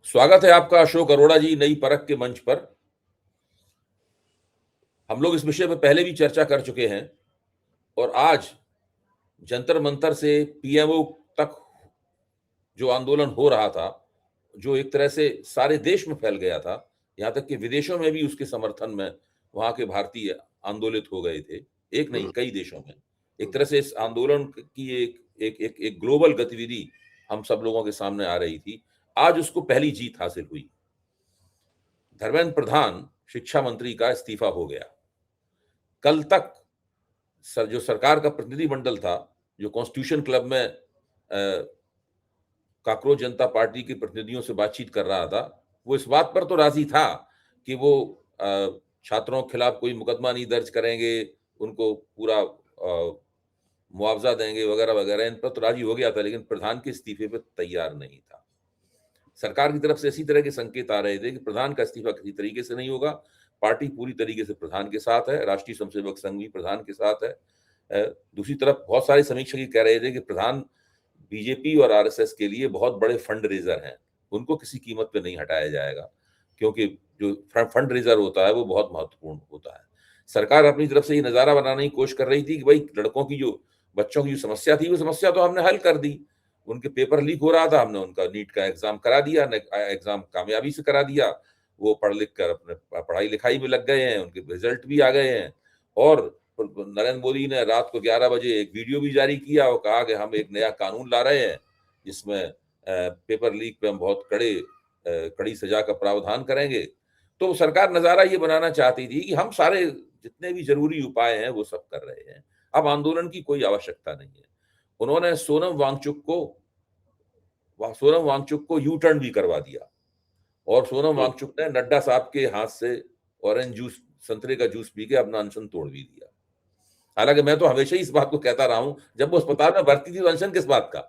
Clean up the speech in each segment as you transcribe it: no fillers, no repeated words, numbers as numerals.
स्वागत है आपका अशोक अरोड़ा जी नई परख के मंच पर। हम लोग इस विषय पर पहले भी चर्चा कर चुके हैं और आज जंतर मंतर से पीएमओ तक जो आंदोलन हो रहा था, जो एक तरह से सारे देश में फैल गया था, यहाँ तक कि विदेशों में भी उसके समर्थन में वहां के भारतीय आंदोलित हो गए थे। एक नहीं, कई देशों में एक तरह से इस आंदोलन की एक ग्लोबल गतिविधि हम सब लोगों के सामने आ रही थी। आज उसको पहली जीत हासिल हुई। धर्मेंद्र प्रधान शिक्षा मंत्री का इस्तीफा हो गया। कल तक जो सरकार का प्रतिनिधिमंडल था, जो कॉन्स्टिट्यूशन क्लब में काकरोच जनता पार्टी के प्रतिनिधियों से बातचीत कर रहा था, वो इस बात पर तो राजी था कि वो छात्रों के खिलाफ कोई मुकदमा नहीं दर्ज करेंगे, उनको पूरा मुआवजा देंगे वगैरह वगैरह, इन पर तो राजी हो गया था, लेकिन प्रधान के इस्तीफे पर तैयार नहीं था। सरकार की तरफ से इसी तरह के संकेत आ रहे थे कि प्रधान का इस्तीफा किसी तरीके से नहीं होगा, पार्टी पूरी तरीके से प्रधान के साथ है, राष्ट्रीय स्वयंसेवक संघ भी प्रधान के साथ है। दूसरी तरफ बहुत सारे समीक्षक कह रहे थे कि प्रधान बीजेपी और आरएसएस के लिए बहुत बड़े फंड रेजर हैं, उनको किसी कीमत पे नहीं हटाया जाएगा, क्योंकि जो फंड रेजर होता है वो बहुत महत्वपूर्ण होता है। सरकार अपनी तरफ से ये नजारा बनाने की कोशिश कर रही थी कि भाई लड़कों की जो बच्चों की जो समस्या थी, वो समस्या तो हमने हल कर दी। उनके पेपर लीक हो रहा था, हमने उनका नीट का एग्जाम करा दिया, एग्जाम कामयाबी से करा दिया। वो पढ़ लिख कर अपने पढ़ाई लिखाई में लग गए हैं, उनके रिजल्ट भी आ गए हैं। और नरेंद्र मोदी ने रात को 11 बजे एक वीडियो भी जारी किया और कहा कि हम एक नया कानून ला रहे हैं जिसमें पेपर लीक पे हम बहुत कड़ी सजा का प्रावधान करेंगे। तो सरकार नजारा ये बनाना चाहती थी कि हम सारे जितने भी जरूरी उपाय हैं वो सब कर रहे हैं, अब आंदोलन की कोई आवश्यकता नहीं है। उन्होंने सोनम वांगचुक को यू टर्न भी करवा दिया और सोनम वांगचुक ने नड्डा साहब के हाथ से ऑरेंज जूस, संतरे का जूस पी के अपना अनशन तोड़ भी दिया। हालांकि मैं तो हमेशा ही इस बात को कहता रहा हूं, जब वो अस्पताल में भर्ती थी तो अनशन किस बात का?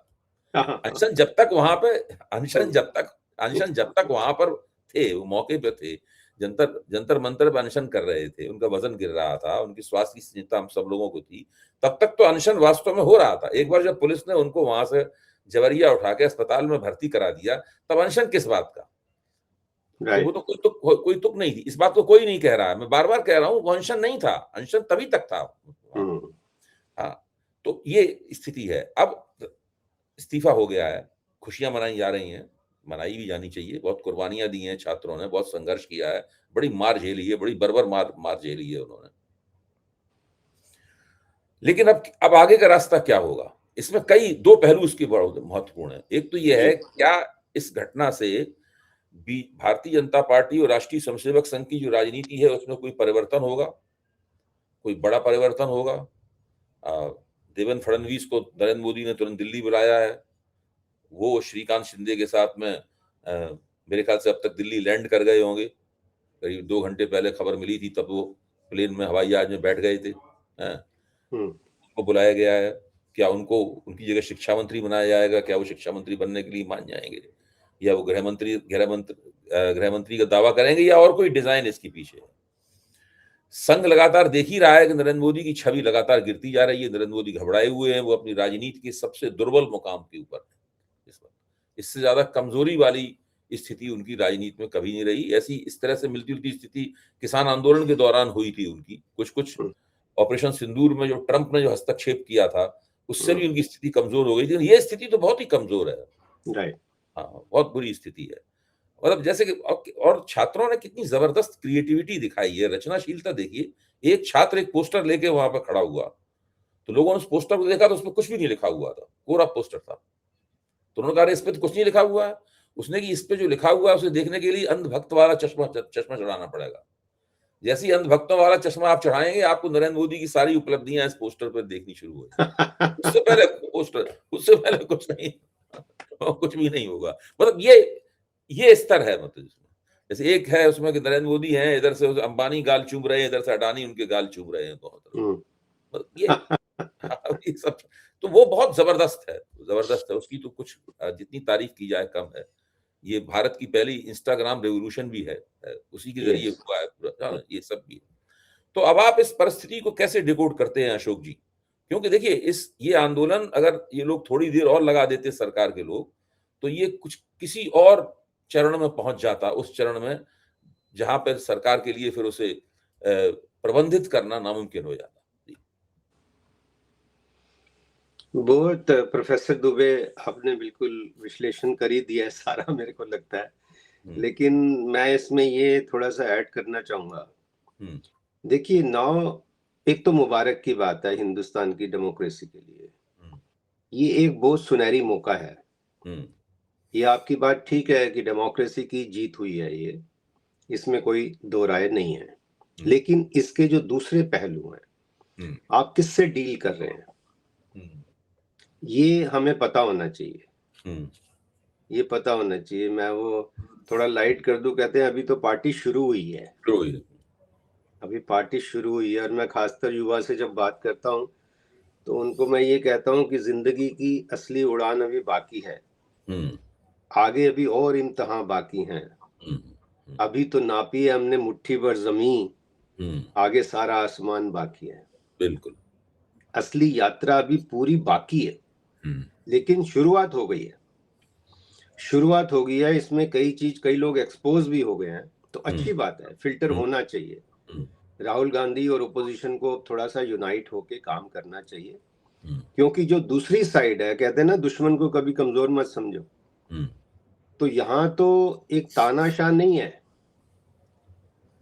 अनशन जब तक वहां पे अनशन जब तक वहां पर थे, वो मौके पे थे, जंतर जंतर मंतर पे अनशन कर रहे थे, उनका वजन गिर रहा था, उनकी स्वास्थ्य की चिंता हम सब लोगों को थी, तब तक तो अनशन वास्तव में हो रहा था। एक बार जब पुलिस ने उनको वहां से जबरिया उठा के अस्पताल में भर्ती करा दिया, तब अनशन किस बात का? तो वो तो कोई तुक नहीं थी, इस बात को कोई नहीं कह रहा है, मैं बार बार कह रहा हूं वो अनशन नहीं था, अनशन तभी तक था। हाँ, तो ये स्थिति है। अब इस्तीफा हो गया है, खुशियां मनाई जा रही हैं, मनाई भी जानी चाहिए। बहुत कुर्बानियां दी हैं छात्रों ने, बहुत संघर्ष किया है, बड़ी मार झेली है, बड़ी बर्बर मार झेली है उन्होंने। लेकिन अब आगे का रास्ता क्या होगा? इसमें कई दो पहलू इसके बहुत महत्वपूर्ण है। एक तो यह है, क्या इस घटना से भारतीय जनता पार्टी और राष्ट्रीय स्वयंसेवक संघ की जो राजनीति है उसमें कोई परिवर्तन होगा, कोई बड़ा परिवर्तन होगा? देवेंद्र फडणवीस को नरेंद्र मोदी ने तुरंत दिल्ली बुलाया है, वो श्रीकांत शिंदे के साथ में मेरे ख्याल से अब तक दिल्ली लैंड कर गए होंगे। करीब 2 घंटे पहले खबर मिली थी, तब वो प्लेन में हवाई जहाज में बैठ गए थे। उनको बुलाया गया है, क्या उनको उनकी जगह शिक्षा मंत्री बनाया जाएगा? क्या वो शिक्षा मंत्री बनने के लिए मान जाएंगे, या वो गृह मंत्री का दावा करेंगे, या और कोई डिजाइन इसके पीछे है? संघ लगातार देख ही रहा है कि नरेंद्र मोदी की छवि लगातार गिरती जा रही है, नरेंद्र मोदी घबराए हुए हैं, वो अपनी राजनीति के सबसे दुर्बल मुकाम के ऊपर है। इससे ज्यादा कमजोरी वाली स्थिति उनकी राजनीति में कभी नहीं रही। ऐसी इस तरह से मिलती जुलती स्थिति किसान आंदोलन के दौरान हुई थी उनकी, कुछ ऑपरेशन सिंदूर में जो ट्रंप ने जो हस्तक्षेप किया था उससे भी उनकी स्थिति कमजोर हो गई थी। ये स्थिति तो बहुत ही कमजोर है, हाँ, बहुत बुरी स्थिति है। मतलब जैसे कि और छात्रों ने कितनी जबरदस्त क्रिएटिविटी दिखाई है, रचनाशीलता देखिए। एक छात्र एक पोस्टर लेके वहां पर खड़ा हुआ, तो लोगों ने उस पोस्टर को देखा तो उसमें कुछ भी नहीं लिखा हुआ था, कोरा पोस्टर था। तो उन्होंने कहा इस पे तो कुछ नहीं लिखा हुआ है। उसने कि इस पे जो लिखा हुआ है उसे देखने के लिए अंधभक्त वाला चश्मा चढ़ाना पड़ेगा। जैसे ही अंधभक्तों वाला चश्मा आप चढ़ाएंगे, आपको नरेंद्र मोदी की सारी उपलब्धियां इस पोस्टर पर देखनी शुरू हो जाएगी। उससे पहले कुछ नहीं, कुछ भी नहीं होगा। मतलब ये स्तर है। मतलब जैसे एक है उसमें कि नरेंद्र मोदी हैं, इधर से अंबानी गाल चूम रहे हैं, इधर से अडानी उनके गाल चूम रहे हैं दोनों तरफ। मतलब ये सब तो वो बहुत जबरदस्त है। उसकी तो कुछ जितनी तारीफ की जाए कम है। ये भारत की पहली इंस्टाग्राम रेवोल्यूशन भी है, उसी के जरिए हुआ है पूरा, ये सब भी है। तो अब आप इस परिस्थिति को कैसे डिकोड करते हैं अशोक जी? क्योंकि देखिए ये आंदोलन अगर ये लोग थोड़ी देर और लगा देते सरकार के लोग, तो ये कुछ किसी और चरण में पहुंच जाता, उस चरण में जहां पर सरकार के लिए फिर उसे प्रबंधित करना नामुमकिन हो जाता। बहुत प्रोफेसर दुबे, आपने बिल्कुल विश्लेषण कर ही दिया है सारा, मेरे को लगता है। लेकिन मैं इसमें ये थोड़ा सा ऐड करना चाहूंगा। देखिए, एक तो मुबारक की बात है हिंदुस्तान की डेमोक्रेसी के लिए, ये एक बहुत सुनहरी मौका है। ये आपकी बात ठीक है कि डेमोक्रेसी की जीत हुई है, ये इसमें कोई दो राय नहीं है। लेकिन इसके जो दूसरे पहलू हैं, आप किससे डील कर रहे हैं, ये हमें पता होना चाहिए। ये पता होना चाहिए। मैं वो थोड़ा लाइट कर दूं, कहते हैं अभी तो पार्टी शुरू हुई है, अभी पार्टी शुरू हुई है। और मैं खासकर युवा से जब बात करता हूं तो उनको मैं ये कहता हूं कि जिंदगी की असली उड़ान अभी बाकी है, आगे अभी और इम्तिहान बाकी हैं। अभी तो नापी है हमने मुट्ठी भर जमीन, आगे सारा आसमान बाकी है। बिल्कुल, असली यात्रा अभी पूरी बाकी है, लेकिन शुरुआत हो गई है, शुरुआत हो गई है। इसमें कई लोग एक्सपोज भी हो गए हैं, तो अच्छी बात है, फिल्टर होना चाहिए। राहुल गांधी और ओपोजिशन को थोड़ा सा यूनाइट होके काम करना चाहिए, क्योंकि जो दूसरी साइड है, कहते हैं ना दुश्मन को कभी कमजोर मत समझो, तो यहाँ तो एक तानाशाह नहीं है,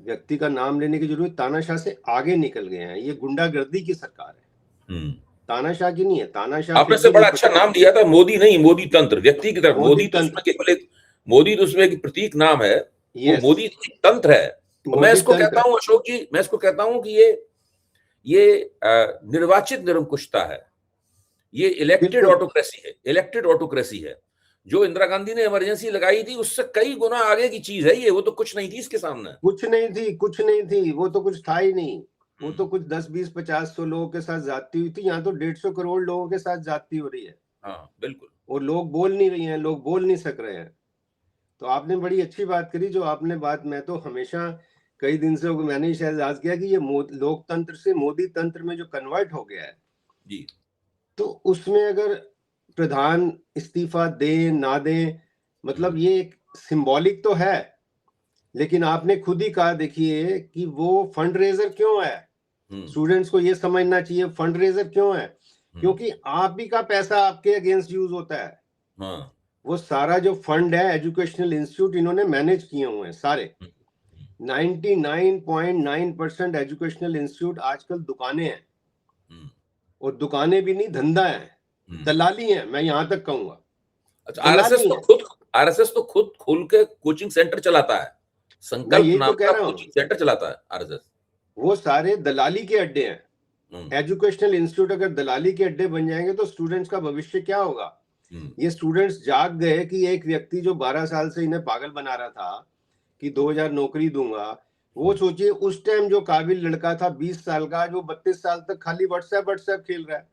व्यक्ति का नाम लेने की जरूरत, तानाशाह से आगे निकल गए हैं। ये गुंडागर्दी की सरकार है, तानाशाह की नहीं है। तानाशाह आपने से बड़ा अच्छा नाम दिया था, मोदी नहीं, मोदी तंत्र। व्यक्ति की तरफ मोदी तो उसमें केवल एक, मोदी तो उसमें एक प्रतीक नाम है, वो मोदी तंत्र है। तो मैं इसको कहता हूं अशोक जी, मैं इसको कहता हूं कि ये निर्वाचित निरंकुशता है, ये इलेक्टेड ऑटोक्रेसी है, इलेक्टेड ऑटोक्रेसी है। जो इंदिरा गांधी ने इमरजेंसी लगाई थी उससे कई गुना आगे की चीज है ये, वो तो कुछ नहीं थी इसके सामने, कुछ नहीं थी, कुछ नहीं थी, वो तो कुछ था ही नहीं। वो तो कुछ 10, 20, 50, 100 लोगों के साथ जाती हुई थी, यहाँ तो 150 करोड़ लोगों के साथ जाती हो रही है। हाँ बिल्कुल, और लोग बोल नहीं रही हैं, लोग बोल नहीं सक रहे हैं। तो आपने बड़ी अच्छी बात करी, जो आपने बात, मैं तो हमेशा कई दिन से मैंने शायद याद किया कि ये लोकतंत्र से मोदी तंत्र में जो कन्वर्ट हो गया है जी, तो उसमें अगर प्रधान इस्तीफा दे ना दे, मतलब ये एक सिंबॉलिक तो है, लेकिन आपने खुद ही कहा, देखिए कि वो फंड रेजर क्यों है। स्टूडेंट्स को ये समझना चाहिए फंड रेजर क्यों है, क्योंकि आप भी का पैसा आपके अगेंस्ट यूज होता है। वो सारा जो फंड है एजुकेशनल इंस्टीट्यूट इन्होंने मैनेज किए हुए हैं सारे। 99.9% एजुकेशनल इंस्टीट्यूट आजकल दुकानें हैं, और दुकानें भी नहीं, धंधा है, दलाली है, मैं यहां तक कहूंगा। अच्छा, आरएसएस तो खुद खोल के कोचिंग सेंटर चलाता है, संकल्प नाम का कोचिंग सेंटर चलाता है आरएसएस। वो सारे दलाली के अड्डे हैं। एजुकेशनल इंस्टीट्यूट अगर दलाली के अड्डे बन जाएंगे तो स्टूडेंट्स का भविष्य क्या होगा। ये स्टूडेंट्स जाग गए कि एक व्यक्ति जो 12 साल से इन्हें पागल बना रहा था कि 2000 नौकरी दूंगा, वो सोचिए उस टाइम जो काबिल लड़का था 20 साल का, जो 32 साल तक खाली व्हाट्सएप खेल रहा है।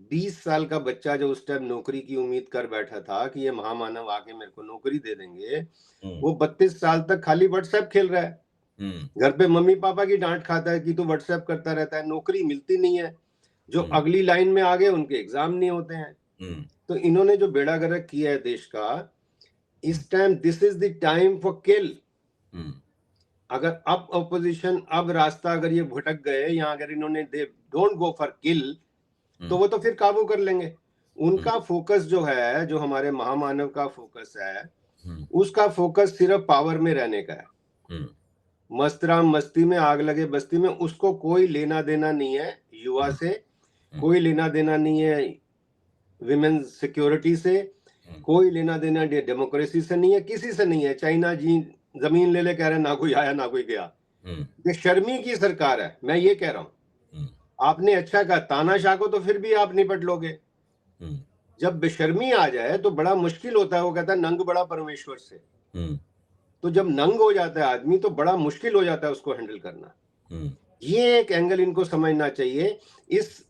20 साल का बच्चा जो उस टाइम नौकरी की उम्मीद कर बैठा था कि ये महामानव आके मेरे को नौकरी दे देंगे, वो 32 साल तक खाली व्हाट्सएप खेल रहा है। घर पे मम्मी पापा की डांट खाता है कि तू व्हाट्सएप करता रहता है, नौकरी मिलती नहीं है। जो अगली लाइन में आ गए उनके एग्जाम नहीं होते हैं। तो इन्होंने जो बेड़ा गर्क किया है देश का, इस time this is the time for kill. अगर अब ऑपोजिशन, अब रास्ता अगर ये भटक गए, या अगर इन्होंने दे डोंट गो फॉर किल, तो वो तो फिर काबू कर लेंगे। उनका फोकस जो है, जो हमारे महामानव का फोकस है, उसका फोकस सिर्फ पावर में रहने का है। मस्तराम मस्ती में आग लगे बस्ती में, उसको कोई लेना देना नहीं है युवा से, कोई लेना देना नहीं है विमेन सिक्योरिटी से, कोई लेना देना डेमोक्रेसी से नहीं है, किसी से नहीं है। चाइना जी जमीन ले कह रहे, ना कोई आया ना कोई गया। ये शर्मी की सरकार है, मैं ये कह रहा हूं। आपने अच्छा कहा, तानाशाह को तो फिर भी आप निपट लोगे, जब बेशर्मी आ जाए तो बड़ा मुश्किल होता है। वो कहता है नंग बड़ा परमेश्वर से, तो जब नंग हो जाता है आदमी तो बड़ा मुश्किल हो जाता है उसको हैंडल करना। ये एक एंगल इनको समझना चाहिए। इस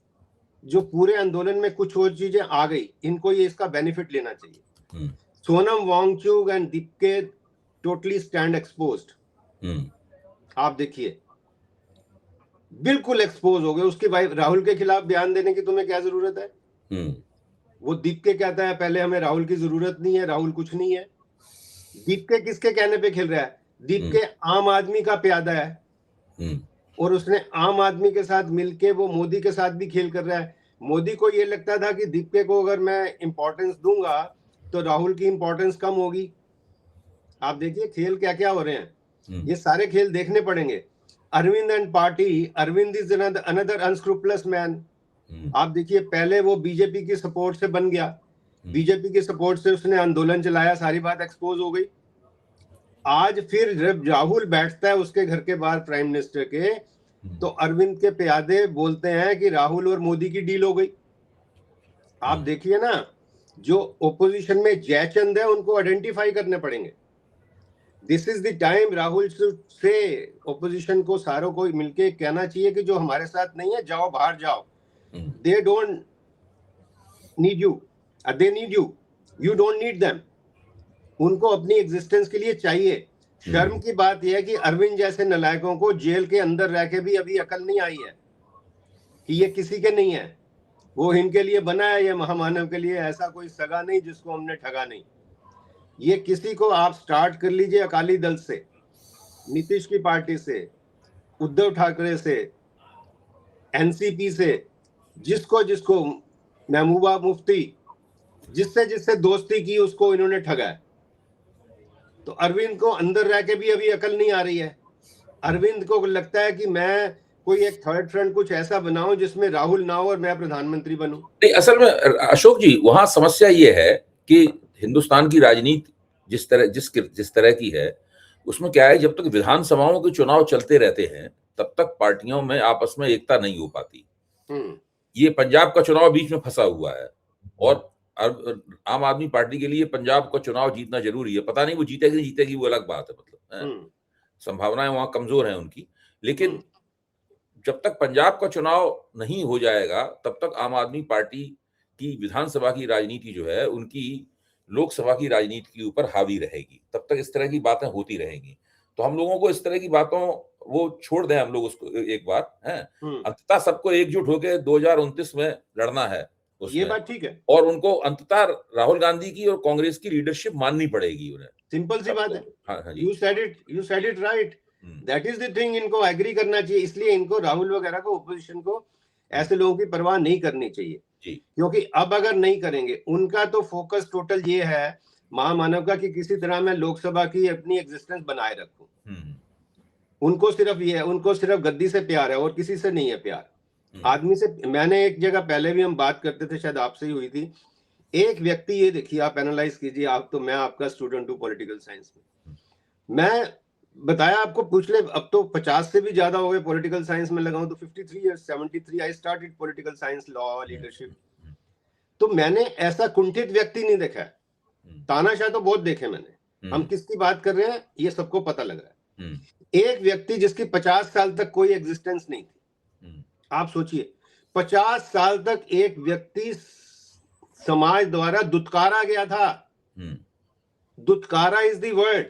जो पूरे आंदोलन में कुछ और चीजें आ गई, इनको ये इसका बेनिफिट लेना चाहिए। सोनम वांगचुक एंड दीपके टोटली स्टैंड एक्सपोज्ड। आप देखिए बिल्कुल एक्सपोज हो गए। उसकी वाइफ राहुल के खिलाफ बयान देने की तुम्हें क्या जरूरत है। वो दीपके कहता है पहले हमें राहुल की जरूरत नहीं है, राहुल कुछ नहीं है। दीपके किसके कहने पे खेल रहा है? दीपके आम आदमी का प्यादा है और उसने आम आदमी के साथ मिलके वो मोदी के साथ भी खेल कर रहा है। मोदी को ये लगता था कि दीपके को अगर मैं इंपॉर्टेंस दूंगा तो राहुल की इंपॉर्टेंस कम होगी। आप देखिए खेल क्या क्या हो रहे हैं, ये सारे खेल देखने पड़ेंगे। Arvind and party, Arvind is another unscrupulous man. आप देखिए पहले वो बीजेपी की सपोर्ट से बन गया, बीजेपी की सपोर्ट से उसने आंदोलन चलाया, सारी बात एक्सपोज हो गई। आज फिर जब राहुल बैठता है उसके घर के बाहर प्राइम मिनिस्टर के, तो अरविंद के प्यादे बोलते हैं कि राहुल और मोदी की डील हो गई। आप देखिए ना, जो ओपोजिशन में जयचंद है उनको आइडेंटिफाई करने पड़ेंगे। This is the time Rahul से ओपोजिशन को, सारों को मिलके कहना चाहिए कि जो हमारे साथ नहीं है जाओ बाहर जाओ। They don't need you, they need you, you don't need them. उनको अपनी एग्जिस्टेंस के लिए चाहिए। शर्म की बात यह है कि अरविंद जैसे नलायकों को जेल के अंदर रह के भी अभी अकल नहीं आई है कि ये किसी के नहीं है, वो इनके लिए बना है, ये महामानव के लिए। ऐसा कोई सगा नहीं जिसको हमने ठगा नहीं। ये किसी को आप स्टार्ट कर लीजिए अकाली दल से, नीतीश की पार्टी से, उद्धव ठाकरे से, एनसीपी से, जिसको जिसको, महबूबा मुफ्ती, जिससे जिससे दोस्ती की उसको इन्होंने ठगा है। तो अरविंद को अंदर रह के भी अभी अकल नहीं आ रही है। अरविंद को लगता है कि मैं कोई एक थर्ड फ्रंट कुछ ऐसा बनाऊं जिसमें राहुल ना हो और मैं प्रधानमंत्री बनूं। नहीं, असल में अशोक जी वहां समस्या ये है कि हिंदुस्तान की राजनीति जिस तरह की है, उसमें क्या है, जब तक विधानसभाओं के चुनाव चलते रहते हैं तब तक पार्टियों में आपस में एकता नहीं हो पाती। ये पंजाब का चुनाव बीच में फंसा हुआ है और आम आदमी पार्टी के लिए पंजाब का चुनाव जीतना जरूरी है। पता नहीं वो जीतेगी नहीं जीतेगी, वो अलग बात है, मतलब संभावनाएं वहां कमजोर हैं उनकी। लेकिन जब तक पंजाब का चुनाव नहीं हो जाएगा तब तक आम आदमी पार्टी की विधानसभा की राजनीति जो है उनकी लोकसभा की राजनीति के ऊपर हावी रहेगी। तब तक इस तरह की बातें होती रहेंगी। तो हम लोगों को इस तरह की बातों वो छोड़ दें, हम लोग उसको एक बार है, अंततः सबको एकजुट होकर 2029 में लड़ना है उसमें। ये बात ठीक है। और उनको अंततः राहुल गांधी की और कांग्रेस की लीडरशिप माननी पड़ेगी उन्हें। सिंपल सी बात है। हाँ, you said it right, that is the thing. इनको एग्री करना चाहिए। इसलिए इनको राहुल वगैरह को, ओपोजिशन को, ऐसे लोगों की परवाह नहीं करनी चाहिए, क्योंकि अब अगर नहीं करेंगे, उनका तो फोकस टोटल ये है महामानव का कि किसी तरह मैं लोकसभा की अपनी एग्जिस्टेंस बनाए रखूं। उनको सिर्फ ये है, उनको सिर्फ गद्दी से प्यार है और किसी से नहीं है प्यार, आदमी से। मैंने एक जगह पहले भी हम बात करते थे, शायद आपसे ही हुई थी। एक व्यक्ति, ये देखिए आप एनालाइज कीजिए, आप तो, मैं आपका स्टूडेंट हूँ पॉलिटिकल साइंस में, मैं बताया आपको, पूछ ले, अब तो 50 से भी ज्यादा हो गए पॉलिटिकल साइंस में लगाऊं तो 53 years, 73 I started political science, law, leadership. तो मैंने ऐसा कुंठित व्यक्ति नहीं देखा है। तानाशाह तो बहुत देखे मैंने। हम किसकी बात कर रहे हैं ये सबको पता लग रहा है। एक व्यक्ति जिसकी 50 साल तक कोई एग्जिस्टेंस नहीं थी। आप सोचिए 50 साल तक एक व्यक्ति समाज द्वारा दुत्कारा गया था। दुत्कारा इज द वर्ड।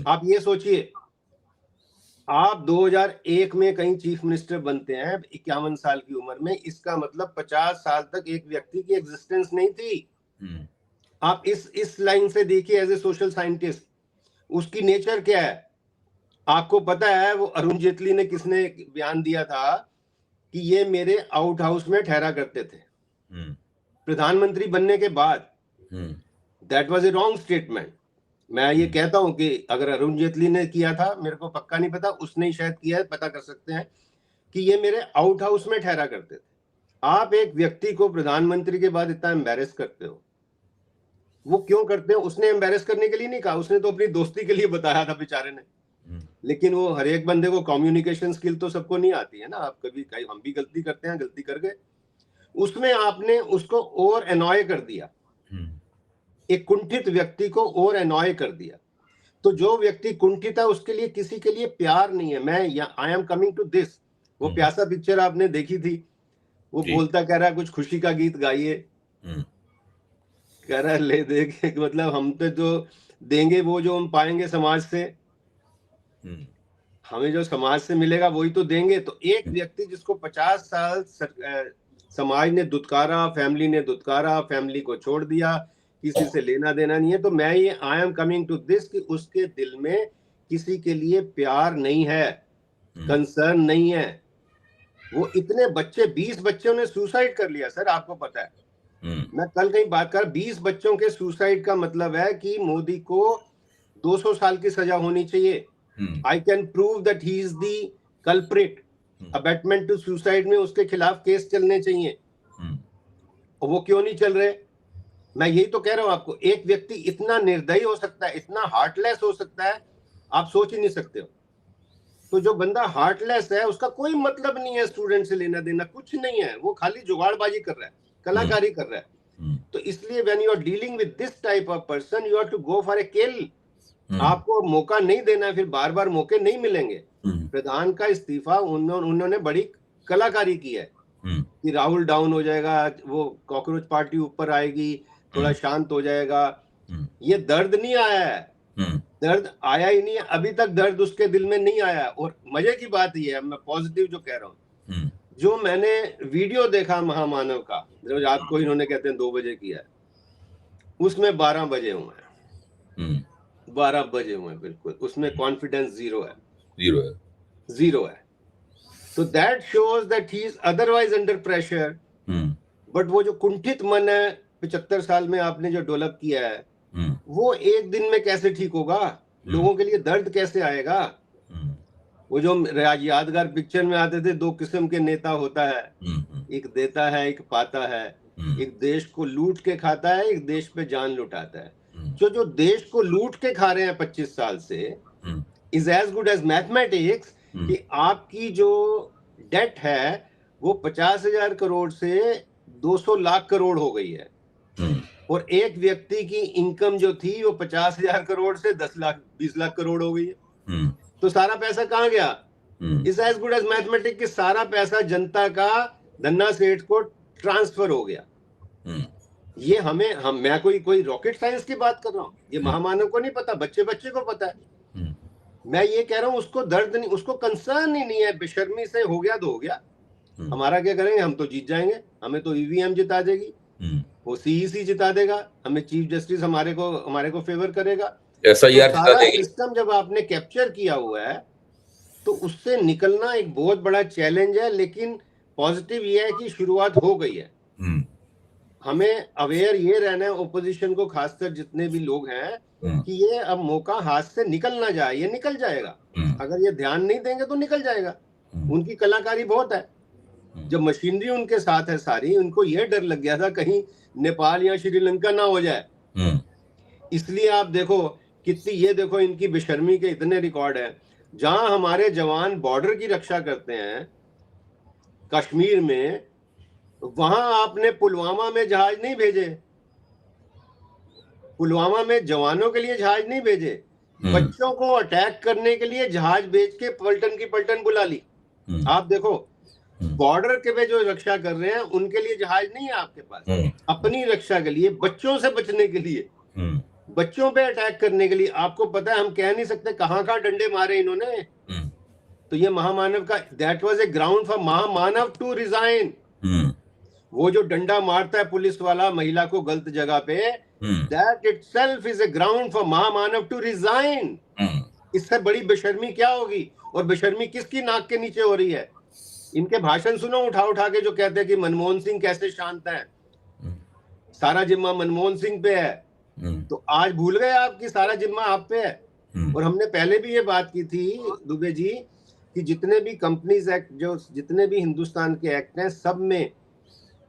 आप ये सोचिए, आप 2001 में कहीं चीफ मिनिस्टर बनते हैं 51 साल की उम्र में, इसका मतलब 50 साल तक एक व्यक्ति की एग्जिस्टेंस नहीं थी। आप इस लाइन से देखिए, एज ए सोशल साइंटिस्ट उसकी नेचर क्या है। आपको पता है वो अरुण जेटली ने किसने बयान दिया था कि ये मेरे आउट हाउस में ठहरा करते थे प्रधानमंत्री बनने के बाद। That was a wrong statement. मैं ये कहता हूं कि अगर अरुण जेटली ने किया था, मेरे को पक्का नहीं पता, उसने ही शायद किया है, पता कर सकते हैं, कि ये मेरे आउट हाउस में ठहरा करते थे। आप एक व्यक्ति को प्रधानमंत्री के बाद इतना एम्बैरेस करते हो, वो क्यों करते हो? उसने एम्बैरेस करने के लिए नहीं कहा, उसने तो अपनी दोस्ती के लिए बताया था बेचारे ने। लेकिन वो हर एक बंदे को कम्युनिकेशन स्किल तो सबको नहीं आती है ना। आप कभी हम भी गलती करते हैं, गलती कर गए, उसमें आपने उसको और एनॉय कर दिया, एक कुंठित व्यक्ति को और एनॉय कर दिया। तो जो व्यक्ति कुंठित है उसके लिए किसी के लिए प्यार नहीं है। मैं I am coming to this. वो प्यासा पिक्चर आपने देखी थी, वो बोलता कह रहा है कुछ खुशी का गीत गाइए, कह रहा है ले देख, मतलब हम तो जो देंगे वो जो हम पाएंगे समाज से, हमें जो समाज से मिलेगा वही तो देंगे। तो एक व्यक्ति जिसको 50 साल समाज ने दुत्कारा, फैमिली ने दुत्कारा, फैमिली को छोड़ दिया, किसी से लेना देना नहीं है। तो मैं ये I am coming to this कि उसके दिल में किसी के लिए प्यार नहीं है, कंसर्न नहीं है। वो इतने बच्चे, 20 बच्चों ने सुसाइड कर लिया सर, आपको पता है। मैं कल कहीं बात कर, 20 बच्चों के सुसाइड का मतलब है कि मोदी को 200 साल की सजा होनी चाहिए। I can prove that he is the culprit. Abetment to suicide में उसके खिलाफ केस चलने चाहिए, और वो क्यों नहीं चल रहे? मैं यही तो कह रहा हूं आपको, एक व्यक्ति इतना निर्दयी हो सकता है, इतना हार्टलेस हो सकता है, आप सोच ही नहीं सकते हो। तो जो बंदा हार्टलेस है उसका कोई मतलब नहीं है स्टूडेंट से लेना देना, कुछ नहीं है, वो खाली जुगाड़बाजी कर रहा है, कलाकारी कर रहा है। तो इसलिए when you are dealing with this type of person, you have to go for a kill. आपको मौका नहीं देना, फिर बार बार मौके नहीं मिलेंगे। प्रधान का इस्तीफा उन्होंने बड़ी कलाकारी की है कि राहुल डाउन हो जाएगा, वो कॉकरोच पार्टी ऊपर आएगी, थोड़ा शांत हो जाएगा। ये दर्द नहीं आया है, दर्द आया ही नहीं है अभी तक, दर्द उसके दिल में नहीं आया। और मजे की बात ये है, मैं पॉजिटिव जो कह रहा हूँ, जो मैंने वीडियो देखा महामानव का, जो रात को इन्होंने कहते हैं 2 बजे किया है, उसमें 12 बजे हुए हैं, 12 बजे हुए हैं बिल्कुल, उसमें कॉन्फिडेंस जीरो है। तो that shows that he is otherwise under pressure. But वो जो कुंठित मन है 75 साल में आपने जो डेवलप किया है, वो एक दिन में कैसे ठीक होगा? लोगों के लिए दर्द कैसे आएगा? वो जो यादगार पिक्चर में आते थे, 2 किस्म के नेता होता है, एक देता है, एक पाता है, एक देश को लूट के खाता है, एक देश पे जान लुटाता है। जो देश को लूट के खा रहे हैं 25 साल से, is as good as mathematics कि आपकी जो डेट है वो 50,000 करोड़ से 200 लाख करोड़ हो गई है, और एक व्यक्ति की इनकम जो थी वो 50,000 करोड़ से 10 लाख 20 लाख करोड़ हो गई है। तो सारा पैसा कहाँ गया? Is as good as mathematics कि सारा पैसा जनता का धन्ना सेठ को ट्रांसफर हो गया। ये मैं कोई रॉकेट साइंस की बात कर रहा हूँ, ये महामानव को नहीं पता, बच्चे को पता है। मैं ये कह रहा हूँ उसको दर्द नहीं, उसको कंसर्न ही नहीं है, बेशर्मी से हो गया तो हो गया, हमारा क्या करेंगे, हम तो जीत जाएंगे, हमें तो ईवीएम जिता देगी, वो सीईसी जिता देगा, हमें चीफ जस्टिस हमारे को फेवर करेगा, ऐसा तो सारा सिस्टम जब आपने कैप्चर किया हुआ है तो उससे निकलना एक बहुत बड़ा चैलेंज है। लेकिन पॉजिटिव ये है कि शुरुआत हो गई है। हमें अवेयर ये रहना है, ओपोजिशन को, खासकर जितने भी लोग हैं, कि ये अब मौका हाथ से निकल ना जाए, ये निकल जाएगा। अगर ये ध्यान नहीं देंगे तो निकल जाएगा। उनकी कलाकारी बहुत है, जब मशीनरी उनके साथ है सारी, उनको ये डर लग गया था कहीं नेपाल या श्रीलंका ना हो जाए। इसलिए आप देखो कितनी, ये देखो इनकी बेशर्मी के इतने रिकॉर्ड है। जहां हमारे जवान बॉर्डर की रक्षा करते हैं कश्मीर में, वहां आपने पुलवामा में जहाज नहीं भेजे, पुलवामा में जवानों के लिए जहाज नहीं भेजे, बच्चों को अटैक करने के लिए जहाज भेज के पलटन की पलटन बुला ली। आप देखो बॉर्डर के पे जो रक्षा कर रहे हैं उनके लिए जहाज नहीं है आपके पास, अपनी रक्षा के लिए, बच्चों से बचने के लिए, बच्चों पे अटैक करने के लिए। आपको पता है, हम कह नहीं सकते कहां डंडे मारे इन्होंने। तो ये महामानव का, that was a ground for महामानव टू रिजाइन। वो जो डंडा मारता है पुलिस वाला महिला को गलत जगह पे, that itself is a ground for महामानव टू रिजाइन। इससे बड़ी बेशर्मी क्या होगी? और बेशर्मी किसकी नाक के नीचे हो रही है? इनके भाषण सुनो उठा के, जो कहते हैं कि मनमोहन सिंह कैसे शांत है, सारा जिम्मा मनमोहन सिंह पे है। तो आज भूल गए आप कि सारा जिम्मा आप पे है। और हमने पहले भी ये बात की थी दुबे जी कि जितने भी कंपनीज एक्ट, जो जितने भी हिंदुस्तान के एक्ट हैं, सब में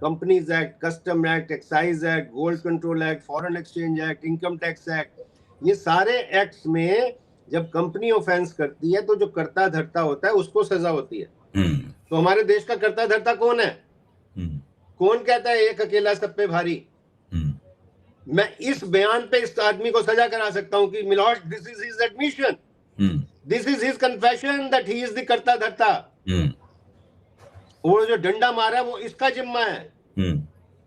companies act, custom act, excise act, gold control act, foreign exchange act, income tax act, ये सारे एक्ट्स में जब कंपनी ऑफेंस करती है तो जो कर्ता धर्ता होता है उसको सजा होती है। तो हमारे देश का कर्ता धर्ता कौन है? कौन कहता है एक अकेला सब पे भारी? मैं इस बयान पे इस आदमी को सजा करा सकता हूं कि milord, this is his admission, this is his confession that he is the कर्ता धर्ता। वो जो डंडा मारा वो इसका जिम्मा है।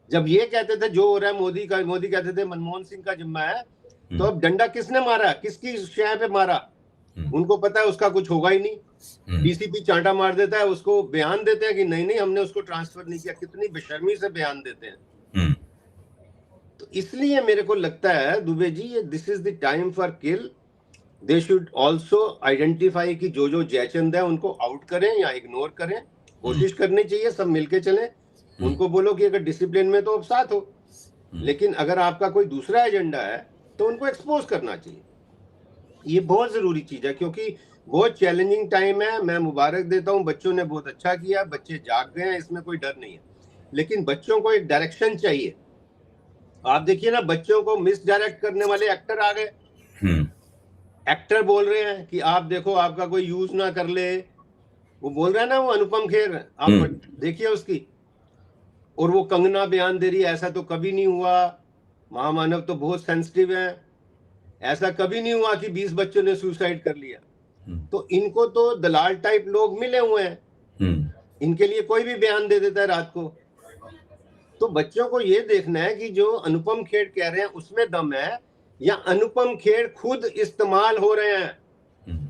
जब ये कहते थे जो हो रहा है मोदी कहते थे मनमोहन सिंह का जिम्मा है, तो अब डंडा किसने मारा, किसकी शय पे मारा? उनको पता है उसका कुछ होगा ही नहीं। डीसीपी चांटा मार देता है, उसको बयान देते हैं कि नहीं हमने उसको ट्रांसफर नहीं किया। कितनी बेशर्मी से बयान देते हैं। तो इसलिए मेरे को लगता है दुबे जी, ये this is the time for kill. They should also identify कि जो जयचंद है उनको आउट करें या इग्नोर करें, कोशिश करनी चाहिए, सब मिलके चलें। उनको बोलो कि अगर डिसिप्लिन में तो आप साथ हो, लेकिन अगर आपका कोई दूसरा एजेंडा है तो उनको एक्सपोज करना चाहिए। ये बहुत जरूरी चीज है, क्योंकि बहुत चैलेंजिंग टाइम है। मैं मुबारक देता हूँ, बच्चों ने बहुत अच्छा किया, बच्चे जाग गए हैं, इसमें कोई डर नहीं है, लेकिन बच्चों को एक डायरेक्शन चाहिए। आप देखिए ना, बच्चों को मिस डायरेक्ट करने वाले एक्टर आ गए। एक्टर बोल रहे हैं कि आप देखो आपका कोई यूज ना कर ले, वो बोल रहा है ना, वो अनुपम खेर, आप देखिए उसकी। और वो कंगना बयान दे रही है ऐसा तो कभी नहीं हुआ, महामानव तो बहुत सेंसिटिव है, ऐसा कभी नहीं हुआ कि 20 बच्चों ने सुसाइड कर लिया। तो इनको तो दलाल टाइप लोग मिले हुए हैं, इनके लिए कोई भी बयान दे देता है रात को। तो बच्चों को ये देखना है कि जो अनुपम खेर कह रहे हैं उसमें दम है, या अनुपम खेर खुद इस्तेमाल हो रहे हैं।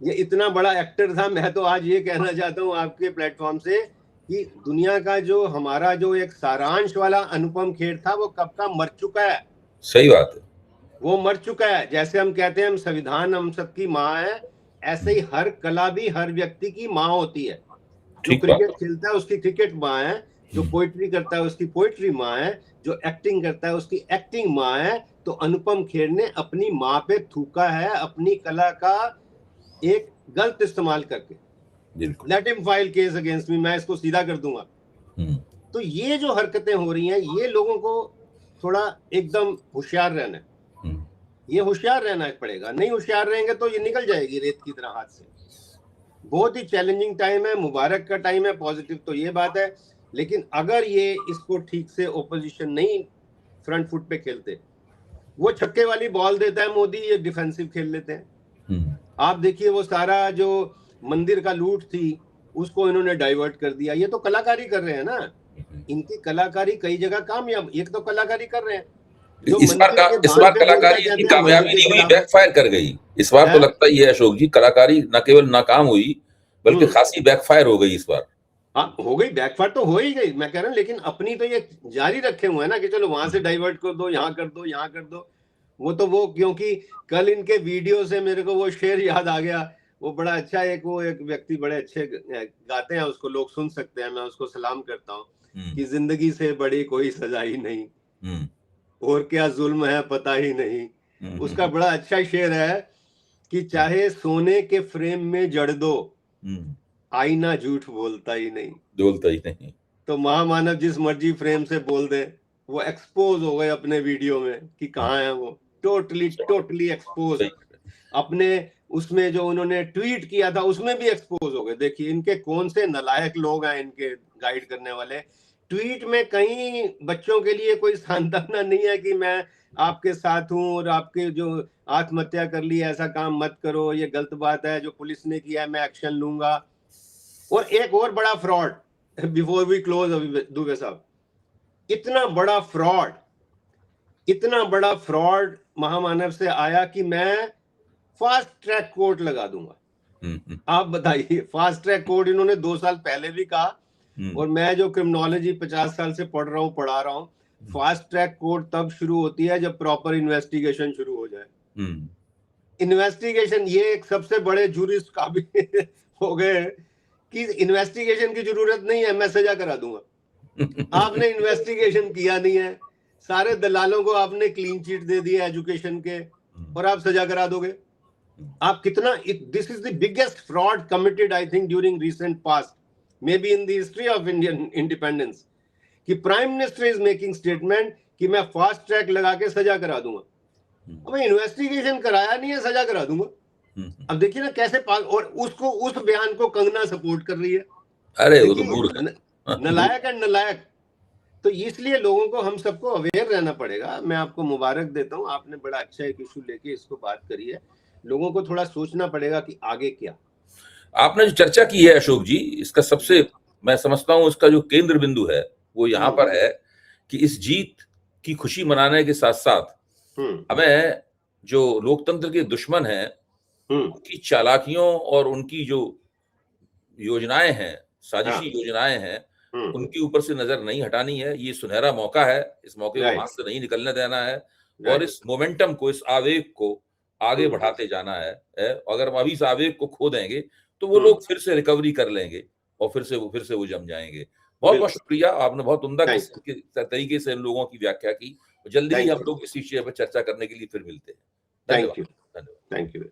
ये इतना बड़ा एक्टर था। मैं तो आज ये कहना चाहता हूँ आपके प्लेटफॉर्म से कि दुनिया का जो हमारा जो एक सारांश वाला अनुपम खेर था, वो कब का मर चुका है। सही बात है, वो मर चुका है। जैसे हम कहते हैं हम संविधान हम सबकी माँ है, ऐसे ही हर कला भी हर व्यक्ति की माँ होती है। जो क्रिकेट खेलता है उसकी क्रिकेट माँ है, जो पोइट्री करता है उसकी पोइट्री माँ है, जो एक्टिंग करता है उसकी एक्टिंग माँ है। तो अनुपम खेर ने अपनी माँ पे थूका है अपनी कला का एक गलत इस्तेमाल करके। Let him file case against me, मैं इसको सीधा कर दूंगा। तो ये जो हरकतें हो रही हैं, ये लोगों को थोड़ा एकदम होशियार रहना है। ये होशियार रहना पड़ेगा, नहीं होशियार रहेंगे तो ये निकल जाएगी रेत की तरह हाथ से। बहुत ही चैलेंजिंग टाइम है, मुबारक का टाइम है, पॉजिटिव तो ये बात है। लेकिन अगर ये इसको ठीक से ओपोजिशन नहीं फ्रंट फुट पे खेलते, वो छक्के वाली बॉल देता है मोदी, ये डिफेंसिव खेल लेते हैं। आप देखिए वो सारा जो मंदिर का लूट थी उसको इन्होंने डाइवर्ट कर दिया। ये तो कलाकारी कर रहे हैं ना, इनकी कलाकारी कई जगह कामयाब, एक तो कलाकारी कर रहे हैं। इस बार कलाकारी इतनी कामयाबी नहीं हुई, बैकफायर कर गई। इस बार तो लगता ही है अशोक जी, कलाकारी न केवल नाकाम हुई बल्कि खासी बैकफायर हो गई इस बार। हाँ हो गई, बैकफायर तो हो ही गई, मैं कह रहा हूँ। लेकिन अपनी तो ये जारी रखे हुए हैं ना कि चलो वहां से डाइवर्ट कर दो, यहाँ कर दो, यहाँ कर दो। वो क्योंकि कल इनके वीडियो से मेरे को वो शेर याद आ गया। वो बड़ा अच्छा एक व्यक्ति बड़े अच्छे गाते हैं, उसको लोग सुन सकते हैं, मैं उसको सलाम करता हूँ कि जिंदगी से बड़ी कोई सजा ही नहीं, और क्या जुल्म है पता ही नहीं। उसका बड़ा अच्छा शेर है कि चाहे सोने के फ्रेम में जड़ दो, आईना झूठ बोलता ही नहीं। तो महामानव जिस मर्जी फ्रेम से बोल दे, वो एक्सपोज हो गए अपने वीडियो में कि कहाँ है वो, टोटली एक्सपोज। अपने उसमें जो उन्होंने ट्वीट किया था उसमें भी एक्सपोज हो गए। देखिए इनके कौन से नालायक लोग हैं इनके गाइड करने वाले। ट्वीट में कहीं बच्चों के लिए कोई सांत्वना नहीं है कि मैं आपके साथ हूं और आपके जो आत्महत्या कर ली, ऐसा काम मत करो, ये गलत बात है, जो पुलिस ने किया है मैं एक्शन लूंगा। और एक और बड़ा fraud, before we close Dubey साहब, इतना बड़ा फ्रॉड महामानव से आया कि मैं फास्ट ट्रैक कोर्ट लगा दूंगा। आप बताइए, फास्ट ट्रैक कोर्ट इन्होंने 2 साल पहले भी कहा, और मैं जो क्रिमिनोलॉजी 50 साल से पढ़ा रहा हूं, फास्ट ट्रैक कोर्ट तब शुरू होती है जब प्रॉपर इन्वेस्टिगेशन शुरू हो जाए। इन्वेस्टिगेशन, ये एक सबसे बड़े जूरिस्ट काबिल हो गए कि इन्वेस्टिगेशन की जरूरत नहीं है, मैं सजा करा दूंगा। आपने इन्वेस्टिगेशन किया नहीं है, सारे दलालों को आपने क्लीन चिट दे दिया एजुकेशन के, और आप सजा करा दोगे। आप कितना, this is the biggest fraud committed I think during recent past, may be in the history of Indian independence, कि prime minister is making statement कि मैं फास्ट ट्रैक लगा के सजा करा दूंगा। अब इन्वेस्टिगेशन कराया नहीं है, सजा करा दूंगा। अब देखिए ना कैसे और उसको, उस बयान को कंगना सपोर्ट कर रही है। अरे वो तो मूर्ख है, नलायक है, नलायक। तो इसलिए लोगों को, हम सबको अवेयर रहना पड़ेगा। मैं आपको मुबारक देता हूं, आपने बड़ा अच्छा एक इशू लेके इसको बात करी है। लोगों को थोड़ा सोचना पड़ेगा कि आगे क्या। आपने जो चर्चा की है अशोक जी, इसका सबसे, मैं समझता हूं इसका जो केंद्र बिंदु है वो यहाँ पर है कि इस जीत की खुशी मनाने के साथ साथ हमें जो लोकतंत्र के दुश्मन हैं उनकी चालाकियों और उनकी जो योजनाएं हैं, साजिशी योजनाएं हैं, उनके ऊपर से नजर नहीं हटानी है। ये सुनहरा मौका है, इस मौके को हाथ से नहीं निकलने देना है और इस मोमेंटम को, इस आवेग को आगे बढ़ाते जाना है। अगर हम अभी इस आवेग को खो देंगे तो वो लोग फिर से रिकवरी कर लेंगे और फिर से वो जम जाएंगे। बहुत बहुत शुक्रिया, आपने बहुत उम्दा तरीके से इन लोगों की व्याख्या की। जल्दी ही हम लोग इस विषय पर चर्चा करने के लिए फिर मिलते हैं। धन्यवाद। Thank you.